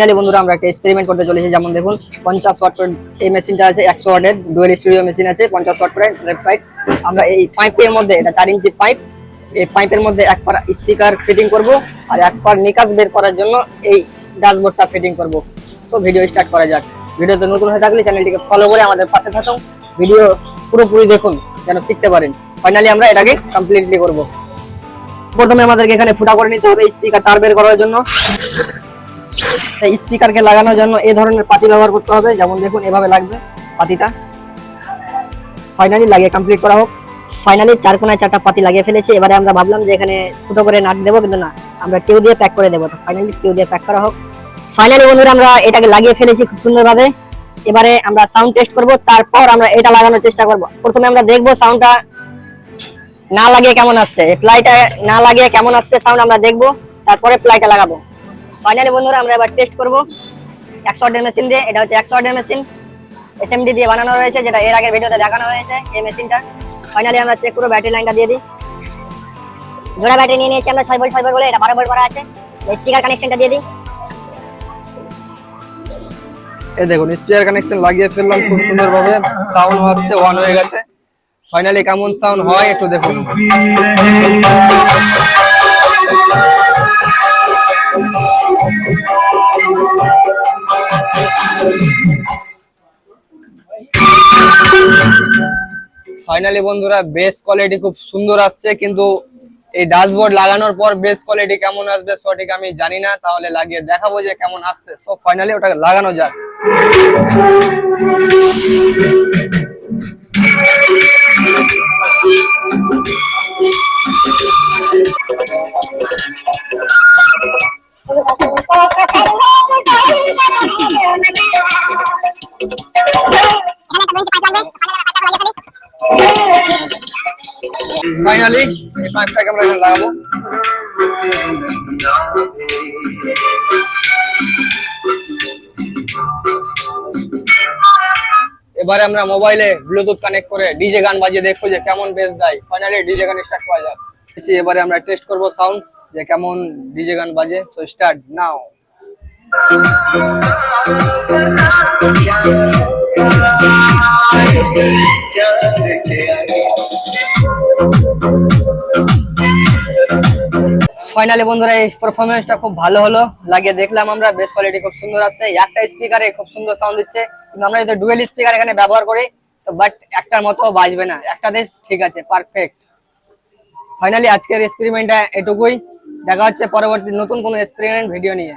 তাহলে বন্ধুরা আমরা একটা এক্সপেরিমেন্ট করতে চলেছি। যেমন দেখুন 50 ওয়াট এই মেশিনটা আছে, 100 ওয়াটের ডুয়েল স্টুডিও মেশিন আছে 50 ওয়াট করে লেফট রাইট। আমরা এই পাইপের মধ্যে, এটা 4 ইঞ্চি পাইপ, এই পাইপের মধ্যে এক পার স্পিকার ফিটিং করব আর এক পার নিকাস বের করার জন্য এই ড্যাশবোর্ডটা ফিটিং করব। সো ভিডিও স্টার্ট করা যাক। ভিডিওতে নতুন হয়ে থাকলে চ্যানেলটিকে ফলো করে আমাদের পাশে থাকুন, ভিডিও পুরোপুরি দেখুন যেন শিখতে পারেন। ফাইনালি আমরা এটাকে কমপ্লিটলি করব। প্রথমে আমাদেরকে এখানে ফুটা করে নিতে হবে স্পিকার তার বের করার জন্য। এই স্পিকারকে লাগানোর জন্য এই ধরনের পাতি ব্যবহার করতে হবে। যেমন দেখুন এভাবে লাগবে পাতিটা। ফাইনালি লাগিয়ে কমপ্লিট করা হোক। ফাইনালি 4 কোণায় 4টা পাতি লাগিয়ে ফেলেছি। এবারে আমরা ভাবলাম যে এখানে ফুটো করে নাট দেবো, কিন্তু না, আমরা টিউ দিয়ে প্যাক করে দেবো। তো ফাইনালি টিউ দিয়ে প্যাক করা হোক। ফাইনালি বন্ধুরা আমরা এটাকে লাগিয়ে ফেলেছি খুব সুন্দরভাবে। এবারে আমরা সাউন্ড টেস্ট করব, তারপর আমরা এটা লাগানোর চেষ্টা করব। প্রথমে আমরা দেখব সাউন্ডটা না লাগিয়ে কেমন আসছে, এই প্লাইটা না লাগিয়ে কেমন আসছে সাউন্ড আমরা দেখব, তারপরে প্লাইটা লাগাবো। ফাইনালি বন্ধুরা আমরা এবার টেস্ট করব 100 ওয়াটের মেশিন দিয়ে। এটা হচ্ছে 100 ওয়াটের মেশিন, এসএমডি দিয়ে বানানো হয়েছে, যেটা এর আগের ভিডিওতে দেখানো হয়েছে এই মেশিনটা। ফাইনালি আমরা চেক করব, ব্যাটারি লাইনটা দিয়ে দিই। জোড়া ব্যাটারি নিয়ে নিয়েছি আমরা 6 ভোল্ট 6 ভোল্ট বলে, এটা 12 ভোল্ট করা আছে। স্পিকার কানেকশনটা দিয়ে দিই। এই দেখুন স্পিকার কানেকশন লাগিয়ে ফেললাম খুব সুন্দরভাবে, সাউন্ড আসছে, অন হয়ে গেছে। ফাইনালি কেমন সাউন্ড হয় একটু দেখুন। ফাইনালি বন্ধুরা বেস কোয়ালিটি খুব সুন্দর আসছে, কিন্তু এই ড্যাশবোর্ড লাগানোর পর বেস কোয়ালিটি কেমন আসবে সঠিক আমি জানি না, তাহলে লাগিয়ে দেখাবো যে কেমন আসছে। সো ফাইনালি ওটাকে লাগানো যাক। ফাইনালি এই পাইপটাকে আমরা এখানে লাগাবো। এবারে আমরা মোবাইলে ব্লুটুথ কানেক্ট করে ডিজে গান বাজিয়ে দেখবো যে কেমন বেস দেয়। ফাইনালি ডিজে গান স্টার্ট করা যাক। এবারে আমরা টেস্ট করব সাউন্ড যে কেমন ডিজে গান বাজে। So start now. ফাইনালি বন্ধুরা এই পারফরম্যান্সটা খুব ভালো হলো, লাগিয়ে দেখলাম আমরা বেস কোয়ালিটি খুব সুন্দর আসছে। একটা স্পিকারে খুব সুন্দর সাউন্ড দিচ্ছে, কিন্তু আমরা যদি ডুয়েল স্পিকার এখানে ব্যবহার করি তো বাট একটার মতো বাজবে না, একটাতে ঠিক আছে, পারফেক্ট। ফাইনালি আজকের এক্সপেরিমেন্টটা এটুকুই। দেখা হচ্ছে পরবর্তী নতুন কোনো এক্সপেরিমেন্ট ভিডিও নিয়ে।